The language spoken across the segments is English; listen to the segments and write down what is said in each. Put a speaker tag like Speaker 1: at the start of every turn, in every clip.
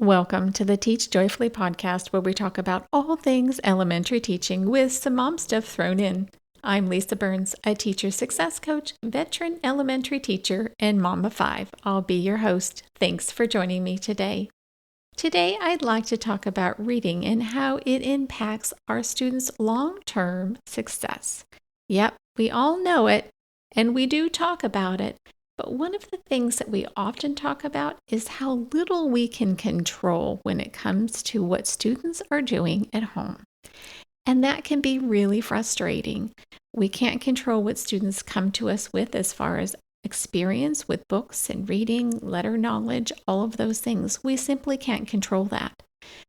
Speaker 1: Welcome to the Teach Joyfully podcast, where we talk about all things elementary teaching with some mom stuff thrown in. I'm Lisa Burns, a teacher success coach, veteran elementary teacher, and mom of 5. I'll be your host. Thanks for joining me today. Today, I'd like to talk about reading and how it impacts our students' long-term success. Yep, we all know it, and we do talk about it. But one of the things that we often talk about is how little we can control when it comes to what students are doing at home. And that can be really frustrating. We can't control what students come to us with as far as experience with books and reading, letter knowledge, all of those things. We simply can't control that.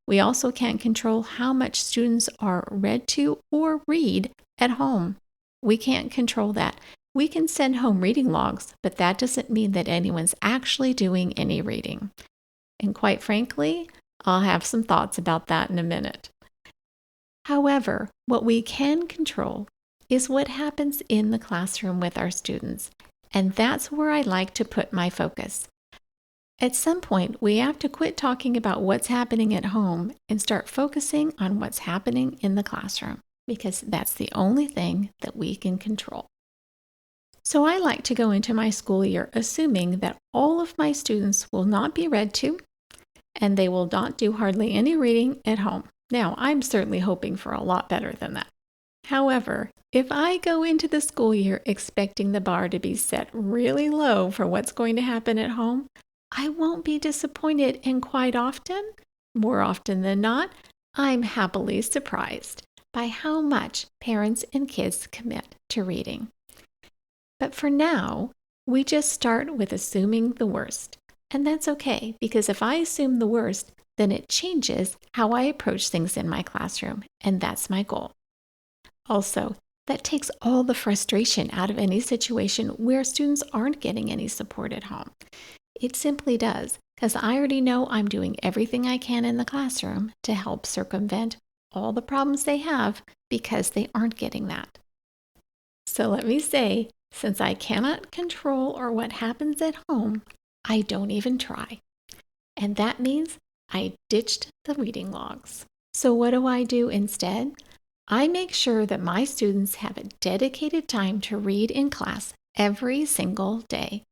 Speaker 1: We also can't control how much students are read to or read at home. We can't control that. We can send home reading logs, but that doesn't mean that anyone's actually doing any reading. And quite frankly, I'll have some thoughts about that in a minute. However, what we can control is what happens in the classroom with our students, and that's where I like to put my focus. At some point, we have to quit talking about what's happening at home and start focusing on what's happening in the classroom, because that's the only thing that we can control. So I like to go into my school year assuming that all of my students will not be read to, and they will not do hardly any reading at home. Now, I'm certainly hoping for a lot better than that. However, if I go into the school year expecting the bar to be set really low for what's going to happen at home, I won't be disappointed, and quite often, more often than not, I'm happily surprised by how much parents and kids commit to reading. But for now, we just start with assuming the worst. And that's okay, because if I assume the worst, then it changes how I approach things in my classroom, and that's my goal. Also, that takes all the frustration out of any situation where students aren't getting any support at home. It simply does, because I already know I'm doing everything I can in the classroom to help circumvent all the problems they have because they aren't getting that. So let me say, since I cannot control what happens at home, I don't even try. And that means I ditched the reading logs. So what do I do instead? I make sure that my students have a dedicated time to read in class every single day.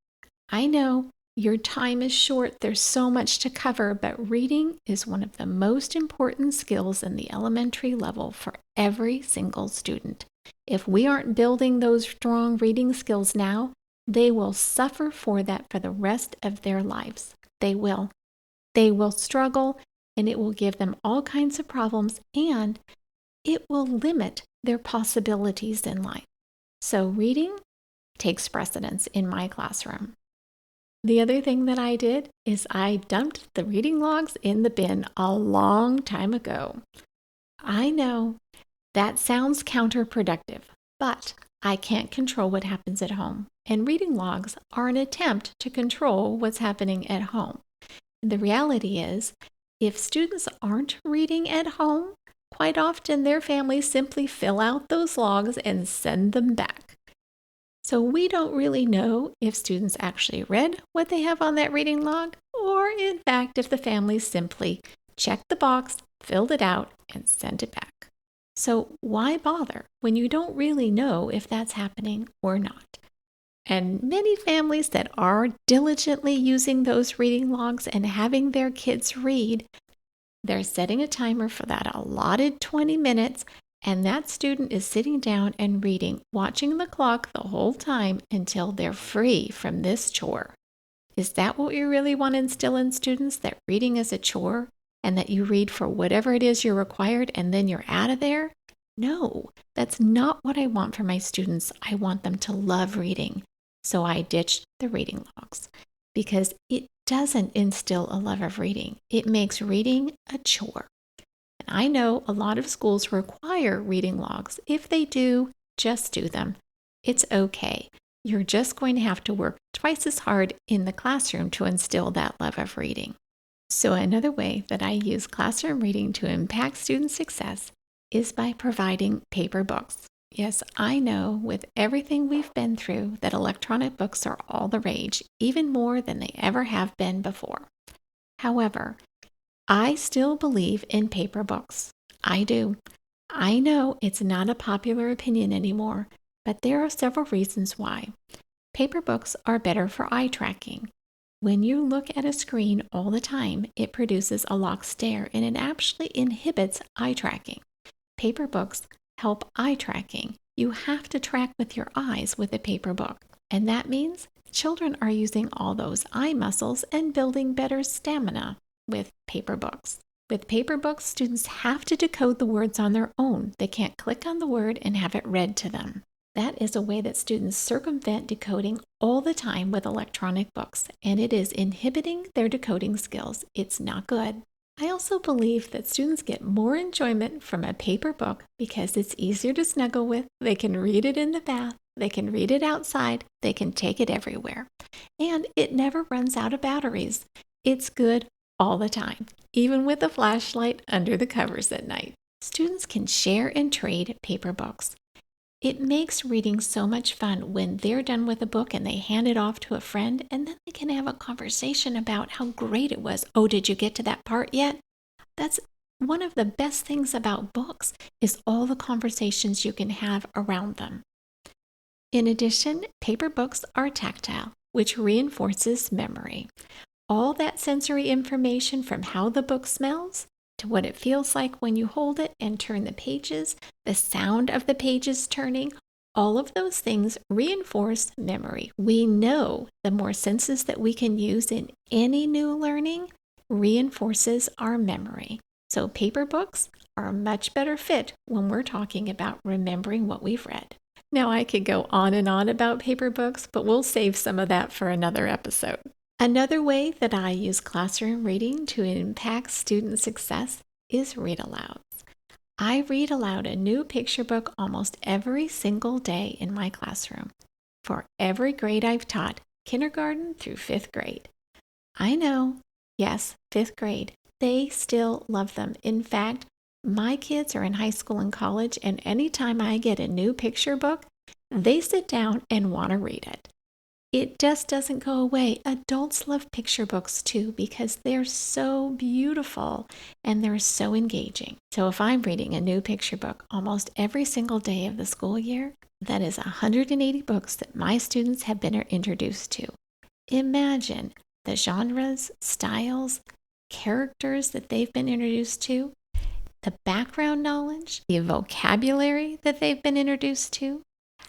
Speaker 1: I know your time is short, there's so much to cover, but reading is one of the most important skills in the elementary level for every single student. If we aren't building those strong reading skills now, they will suffer for that for the rest of their lives. They will. They will struggle, and it will give them all kinds of problems, and it will limit their possibilities in life. So reading takes precedence in my classroom. The other thing that I did is I dumped the reading logs in the bin a long time ago. I know that sounds counterproductive, but I can't control what happens at home, and reading logs are an attempt to control what's happening at home. The reality is, if students aren't reading at home, quite often their families simply fill out those logs and send them back. So we don't really know if students actually read what they have on that reading log, or in fact, if the family simply checked the box, filled it out, and sent it back. So why bother when you don't really know if that's happening or not? And many families that are diligently using those reading logs and having their kids read, they're setting a timer for that allotted 20 minutes, and that student is sitting down and reading, watching the clock the whole time until they're free from this chore. Is that what you really want to instill in students, that reading is a chore and that you read for whatever it is you're required and then you're out of there? No, that's not what I want for my students. I want them to love reading. So I ditched the reading logs because it doesn't instill a love of reading. It makes reading a chore. And I know a lot of schools require reading logs. If they do, just do them. It's okay. You're just going to have to work twice as hard in the classroom to instill that love of reading. So another way that I use classroom reading to impact student success is by providing paper books. Yes, I know with everything we've been through that electronic books are all the rage, even more than they ever have been before. However, I still believe in paper books. I do. I know it's not a popular opinion anymore, but there are several reasons why. Paper books are better for eye tracking. When you look at a screen all the time, it produces a locked stare and it actually inhibits eye tracking. Paper books help eye tracking. You have to track with your eyes with a paper book, and that means children are using all those eye muscles and building better stamina with paper books. With paper books, students have to decode the words on their own. They can't click on the word and have it read to them. That is a way that students circumvent decoding all the time with electronic books, and it is inhibiting their decoding skills. It's not good. I also believe that students get more enjoyment from a paper book because it's easier to snuggle with. They can read it in the bath, they can read it outside, they can take it everywhere. And it never runs out of batteries. It's good all the time, even with a flashlight under the covers at night. Students can share and trade paper books. It makes reading so much fun when they're done with a book and they hand it off to a friend, and then they can have a conversation about how great it was. Oh, did you get to that part yet? That's one of the best things about books is all the conversations you can have around them. In addition, paper books are tactile, which reinforces memory. All that sensory information from how the book smells to what it feels like when you hold it and turn the pages, the sound of the pages turning, all of those things reinforce memory. We know the more senses that we can use in any new learning reinforces our memory. So paper books are a much better fit when we're talking about remembering what we've read. Now I could go on and on about paper books, but we'll save some of that for another episode. Another way that I use classroom reading to impact student success is read alouds. I read aloud a new picture book almost every single day in my classroom for every grade I've taught, kindergarten through 5th grade. I know, yes, 5th grade. They still love them. In fact, my kids are in high school and college, and anytime I get a new picture book, they sit down and want to read it. It just doesn't go away. Adults love picture books too because they're so beautiful and they're so engaging. So if I'm reading a new picture book almost every single day of the school year, that is 180 books that my students have been introduced to. Imagine the genres, styles, characters that they've been introduced to, the background knowledge, the vocabulary that they've been introduced to,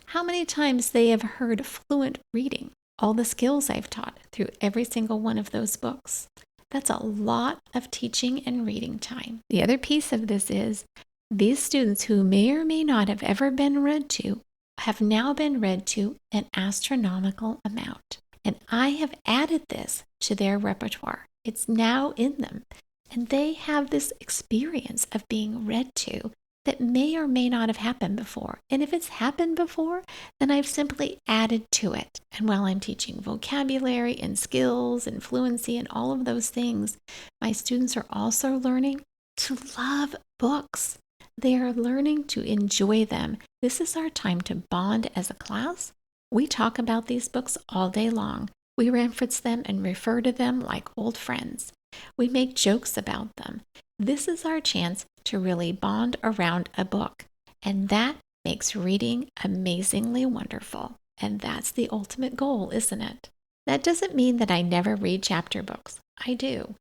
Speaker 1: how many times they have heard fluent reading, all the skills I've taught through every single one of those books. That's a lot of teaching and reading time. The other piece of this is these students who may or may not have ever been read to have now been read to an astronomical amount. And I have added this to their repertoire. It's now in them. And they have this experience of being read to that may or may not have happened before. And if it's happened before, then I've simply added to it. And while I'm teaching vocabulary and skills and fluency and all of those things, my students are also learning to love books. They are learning to enjoy them. This is our time to bond as a class. We talk about these books all day long. We reference them and refer to them like old friends. We make jokes about them. This is our chance to really bond around a book, and that makes reading amazingly wonderful. And that's the ultimate goal, isn't it? That doesn't mean that I never read chapter books. I do.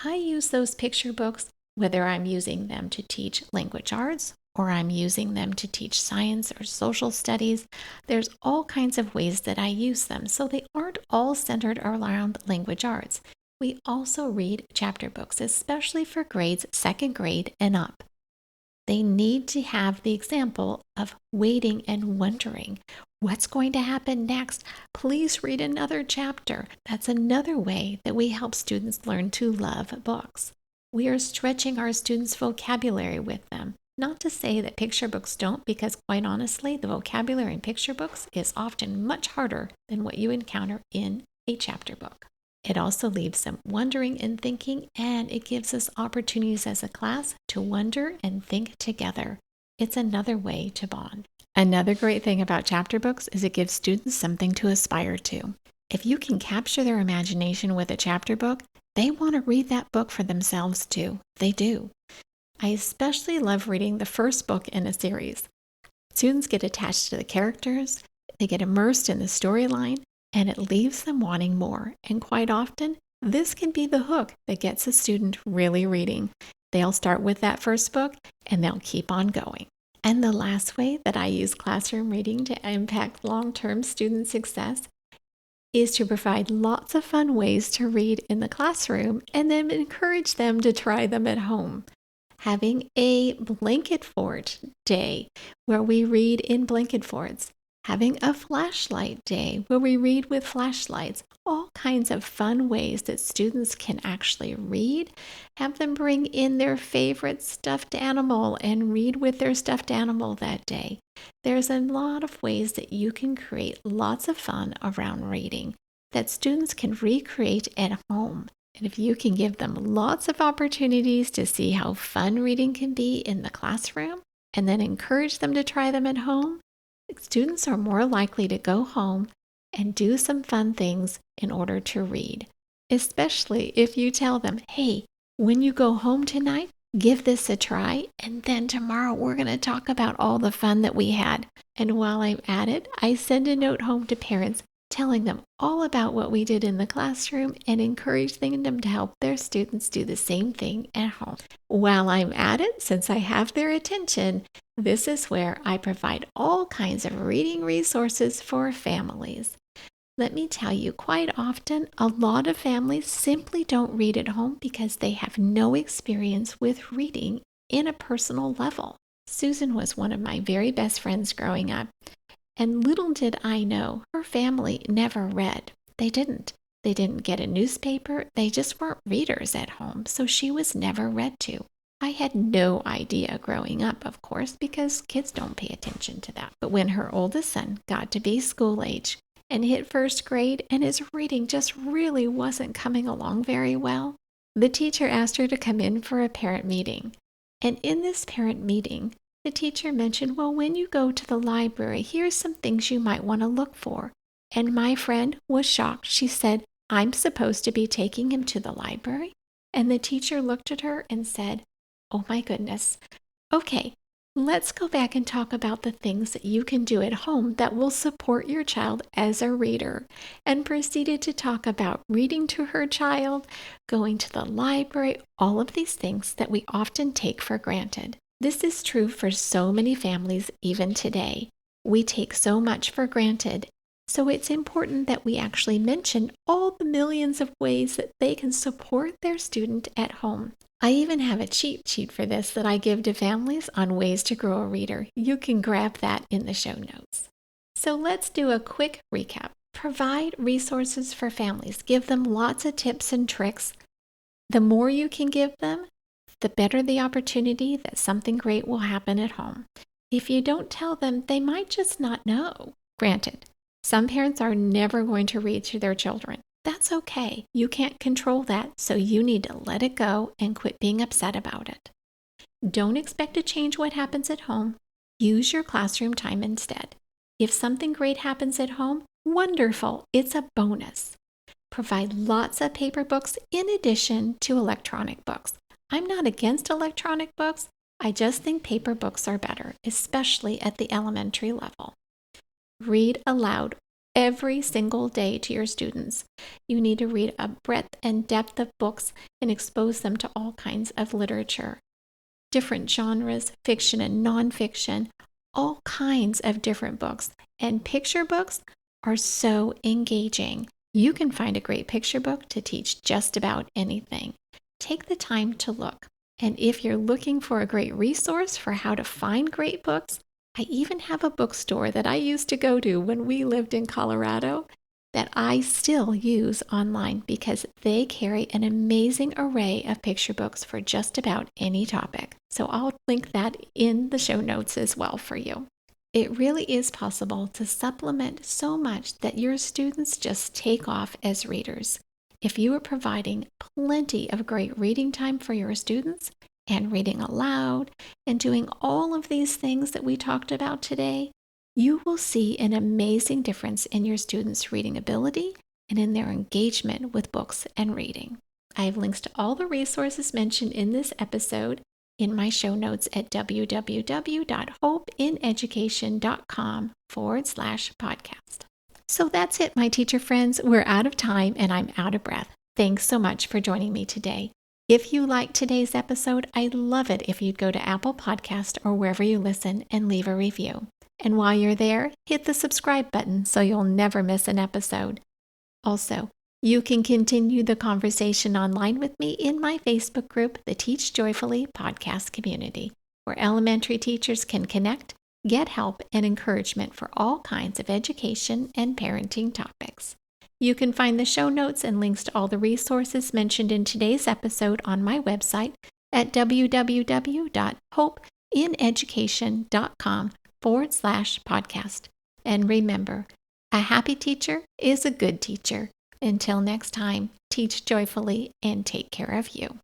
Speaker 1: I use those picture books whether I'm using them to teach language arts or I'm using them to teach science or social studies. There's all kinds of ways that I use them, so they aren't all centered around language arts. We also read chapter books, especially for grades 2nd grade and up. They need to have the example of waiting and wondering what's going to happen next. Please read another chapter. That's another way that we help students learn to love books. We are stretching our students' vocabulary with them. Not to say that picture books don't, because quite honestly, the vocabulary in picture books is often much harder than what you encounter in a chapter book. It also leaves them wondering and thinking, and it gives us opportunities as a class to wonder and think together. It's another way to bond. Another great thing about chapter books is it gives students something to aspire to. If you can capture their imagination with a chapter book, They want to read that book for themselves too. They do. I especially love reading the first book in a series. Students get attached to the characters, they get immersed in the storyline, and it leaves them wanting more. And quite often, this can be the hook that gets a student really reading. They'll start with that first book and they'll keep on going. And the last way that I use classroom reading to impact long-term student success is to provide lots of fun ways to read in the classroom and then encourage them to try them at home. Having a blanket fort day where we read in blanket forts, having a flashlight day where we read with flashlights, all kinds of fun ways that students can actually read. Have them bring in their favorite stuffed animal and read with their stuffed animal that day. There's a lot of ways that you can create lots of fun around reading that students can recreate at home. And if you can give them lots of opportunities to see how fun reading can be in the classroom, and then encourage them to try them at home, students are more likely to go home and do some fun things in order to read. Especially if you tell them, hey, when you go home tonight, give this a try, and then tomorrow we're going to talk about all the fun that we had. And while I'm at it, I send a note home to parents telling them all about what we did in the classroom and encouraging them to help their students do the same thing at home. While I'm at it, since I have their attention, this is where I provide all kinds of reading resources for families. Let me tell you, quite often, a lot of families simply don't read at home because they have no experience with reading in a personal level. Susan was one of my very best friends growing up. And little did I know, her family never read. They didn't. They didn't get a newspaper. They just weren't readers at home, so she was never read to. I had no idea growing up, of course, because kids don't pay attention to that. But when her oldest son got to be school age and hit first grade and his reading just really wasn't coming along very well, the teacher asked her to come in for a parent meeting. And in this parent meeting, the teacher mentioned, well, when you go to the library, here's some things you might want to look for. And my friend was shocked. She said, I'm supposed to be taking him to the library? And the teacher looked at her and said, oh my goodness. Okay, let's go back and talk about the things that you can do at home that will support your child as a reader. And proceeded to talk about reading to her child, going to the library, all of these things that we often take for granted. This is true for so many families even today. We take so much for granted, so it's important that we actually mention all the millions of ways that they can support their student at home. I even have a cheat sheet for this that I give to families on ways to grow a reader. You can grab that in the show notes. So let's do a quick recap. Provide resources for families. Give them lots of tips and tricks. The more you can give them, the better the opportunity that something great will happen at home. If you don't tell them, they might just not know. Granted, some parents are never going to read to their children. That's okay. You can't control that, so you need to let it go and quit being upset about it. Don't expect to change what happens at home. Use your classroom time instead. If something great happens at home, wonderful. It's a bonus. Provide lots of paper books in addition to electronic books. I'm not against electronic books. I just think paper books are better, especially at the elementary level. Read aloud every single day to your students. You need to read a breadth and depth of books and expose them to all kinds of literature. Different genres, fiction and nonfiction, all kinds of different books. And picture books are so engaging. You can find a great picture book to teach just about anything. Take the time to look. And if you're looking for a great resource for how to find great books, I even have a bookstore that I used to go to when we lived in Colorado that I still use online because they carry an amazing array of picture books for just about any topic. So I'll link that in the show notes as well for you. It really is possible to supplement so much that your students just take off as readers. If you are providing plenty of great reading time for your students and reading aloud and doing all of these things that we talked about today, you will see an amazing difference in your students' reading ability and in their engagement with books and reading. I have links to all the resources mentioned in this episode in my show notes at www.hopeineducation.com/podcast. So that's it, my teacher friends. We're out of time and I'm out of breath. Thanks so much for joining me today. If you liked today's episode, I'd love it if you'd go to Apple Podcast or wherever you listen and leave a review. And while you're there, hit the subscribe button so you'll never miss an episode. Also, you can continue the conversation online with me in my Facebook group, the Teach Joyfully Podcast Community, where elementary teachers can connect, get help, and encouragement for all kinds of education and parenting topics. You can find the show notes and links to all the resources mentioned in today's episode on my website at www.hopeineducation.com/podcast. And remember, a happy teacher is a good teacher. Until next time, teach joyfully and take care of you.